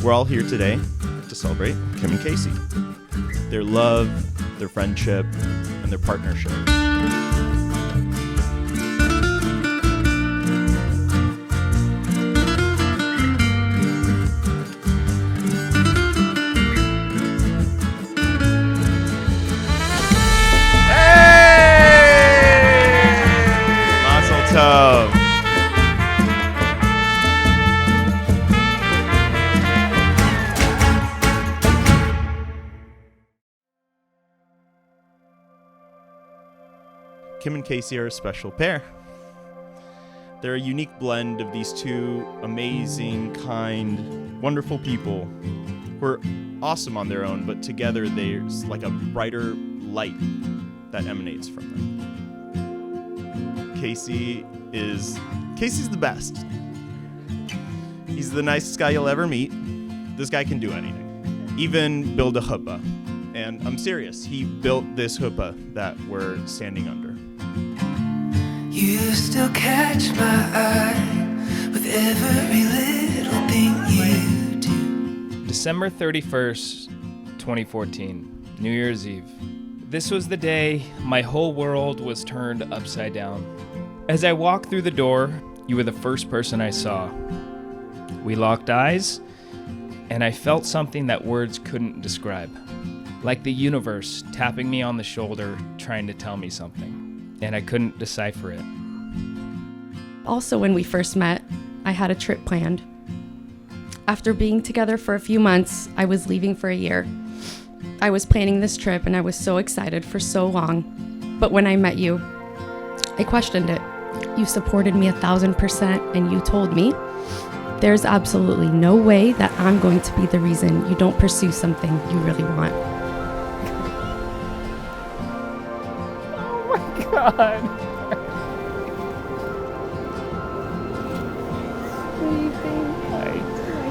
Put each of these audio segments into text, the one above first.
We're all here today to celebrate Kim and Casey, their love, their friendship, and their partnership. Kim and Casey are a special pair. They're a unique blend of these two amazing, kind, wonderful people who are awesome on their own, but together there's like a brighter light that emanates from them. Casey's the best. He's the nicest guy you'll ever meet. This guy can do anything, even build a chuppah. And I'm serious, he built this chuppah that we're standing under. You still catch my eye with every little thing you do. December 31st, 2014, New Year's Eve. This was the day my whole world was turned upside down. As I walked through the door, you were the first person I saw. We locked eyes, and I felt something that words couldn't describe. Like the universe tapping me on the shoulder, trying to tell me something, and I couldn't decipher it. Also, when we first met, I had a trip planned. After being together for a few months, I was leaving for a year. I was planning this trip, and I was so excited for so long. But when I met you, I questioned it. You supported me 1,000%, and you told me, there's absolutely no way that I'm going to be the reason you don't pursue something you really want. God. What do you think? I like it.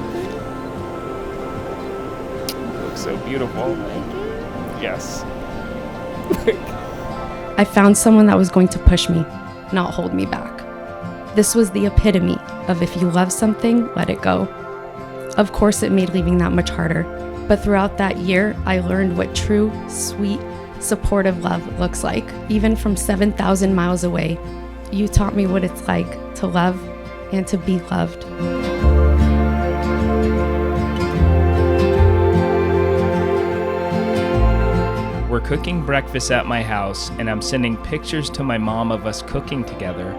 You look so beautiful. You like it? Yes. I found someone that was going to push me, not hold me back. This was the epitome of if you love something, let it go. Of course, it made leaving that much harder. But throughout that year, I learned what true, sweet, supportive love looks like. Even from 7,000 miles away, you taught me what it's like to love and to be loved. We're cooking breakfast at my house, and I'm sending pictures to my mom of us cooking together,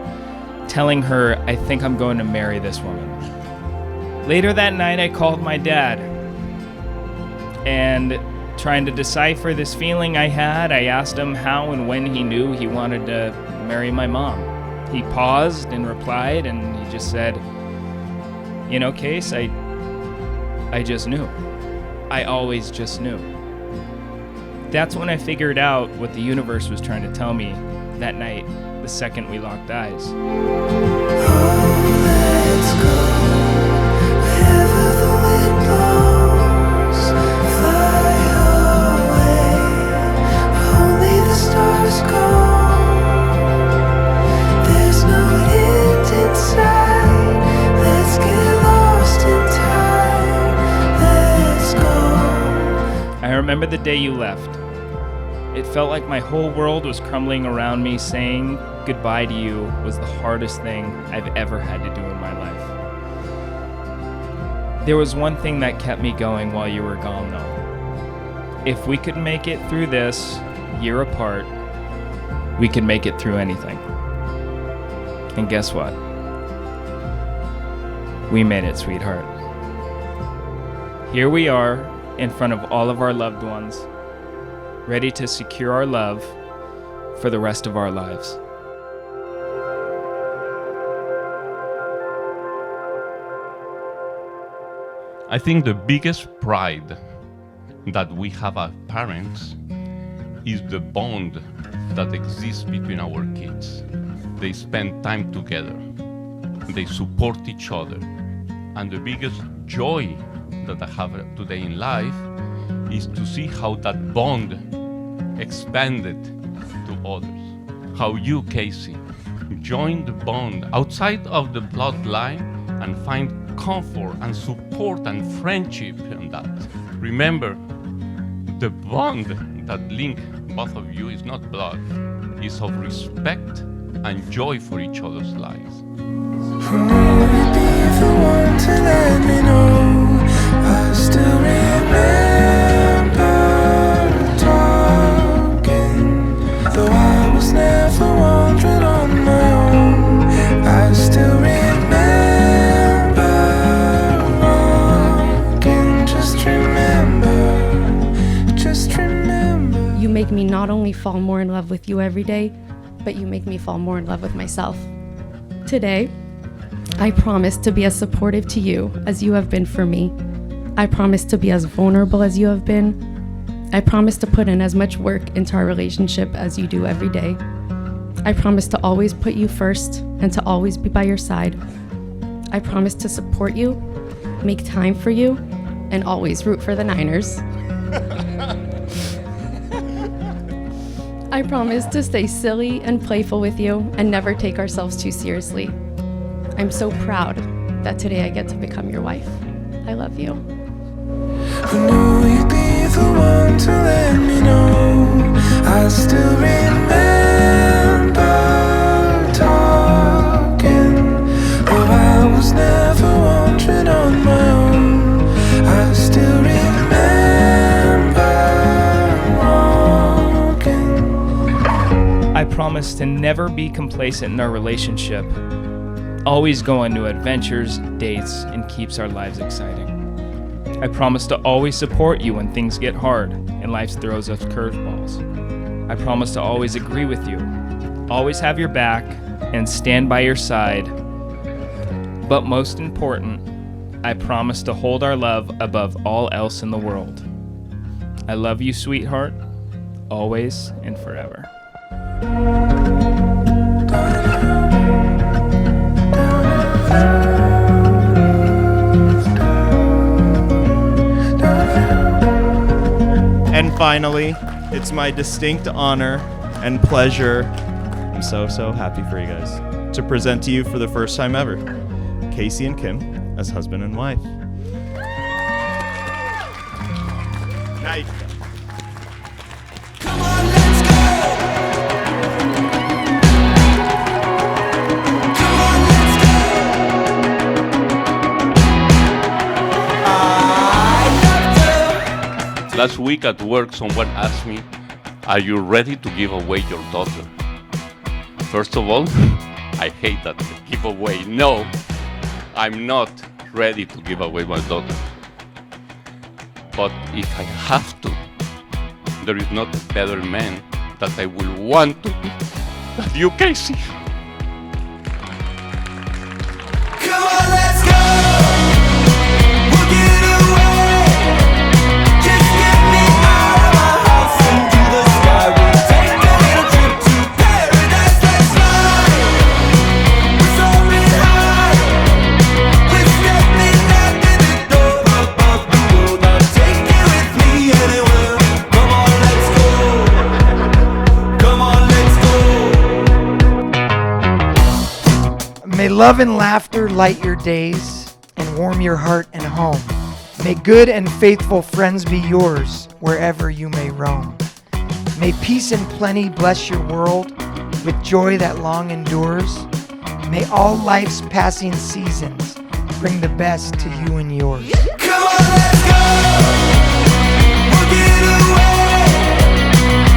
telling her I think I'm going to marry this woman. Later that night, I called my dad, and trying to decipher this feeling I had, I asked him how and when he knew he wanted to marry my mom. He paused and replied, and he just said, you know, Case, I just knew. I always just knew. That's when I figured out what the universe was trying to tell me that night, the second we locked eyes. I remember the day you left. It felt like my whole world was crumbling around me. Saying goodbye to you was the hardest thing I've ever had to do in my life. There was one thing that kept me going while you were gone, though. If we could make it through this, year apart, we could make it through anything. And guess what? We made it, sweetheart. Here we are, in front of all of our loved ones, ready to secure our love for the rest of our lives. I think the biggest pride that we have as parents is the bond that exists between our kids. They spend time together, they support each other, and the biggest joy that I have today in life is to see how that bond expanded to others. How you, Casey, joined the bond outside of the bloodline and find comfort and support support and friendship and that. Remember, the bond that link both of you is not blood, is of respect and joy for each other's lives. Who would be the one to let me know? I still remember talking, though I was never wandering on my own. I still remember walking. Just remember. You make me not only fall more in love with you every day, but you make me fall more in love with myself. Today, I promise to be as supportive to you as you have been for me. I promise to be as vulnerable as you have been. I promise to put in as much work into our relationship as you do every day. I promise to always put you first and to always be by your side. I promise to support you, make time for you, and always root for the Niners. I promise to stay silly and playful with you and never take ourselves too seriously. I'm so proud that today I get to become your wife. I love you. Who knew you'd be the one to let me know? I still remember talking, though I was never wandering on my own. I still remember walking. I promise to never be complacent in our relationship, always go on new adventures, dates, and keeps our lives exciting. I promise to always support you when things get hard and life throws us curveballs. I promise to always agree with you, always have your back, and stand by your side. But most important, I promise to hold our love above all else in the world. I love you, sweetheart, always and forever. And finally, it's my distinct honor and pleasure, I'm so happy for you guys, to present to you for the first time ever, Casey and Kim as husband and wife. Nice. Come on, let's go. Come on, let's go. Last week at work, someone asked me, "Are you ready to give away your daughter?" First of all, I hate that giveaway. No, I'm not ready to give away my daughter. But if I have to, there is not a better man that I will want to be than you, Casey. Come on, let's go. We'll get away. Just get me out of my house into the sky. We'll take a little trip to paradise. Let's fly. We're soaring high. We're stepping out in the door above the world. I'll take you with me anywhere. Come on, let's go. Come on, let's go. May love and laughter light your days and warm your heart and home. May good and faithful friends be yours wherever you may roam. May peace and plenty bless your world with joy that long endures. May all life's passing seasons bring the best to you and yours. Come on, let's go. We'll get away.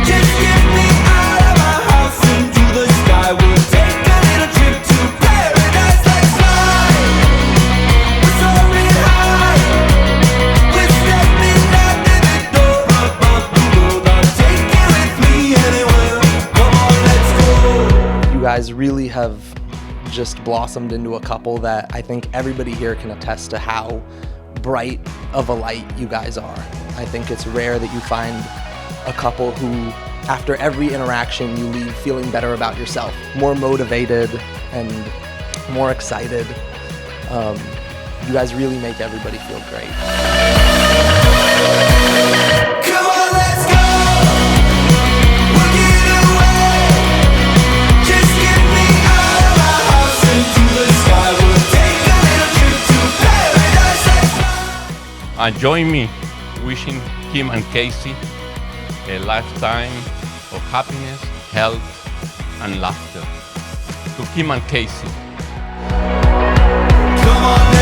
Just get me out of my house into the sky. We'll take a little trip to paradise. Let's fly. We're soaring high. We're stepping out in the door above the world. I'll take you with me anywhere. Come on, let's go. You guys really have just blossomed into a couple that I think everybody here can attest to how bright of a light you guys are. I think it's rare that you find a couple who, after every interaction, you leave feeling better about yourself, more motivated and more excited. You guys really make everybody feel great. Come on, let's go. We'll get away. Just get me out of my house into the sky. We'll take a little trip to paradise. Let's fly. And join me wishing Kim and Casey a lifetime of happiness, health, and laughter. To Kim and Casey. Come on,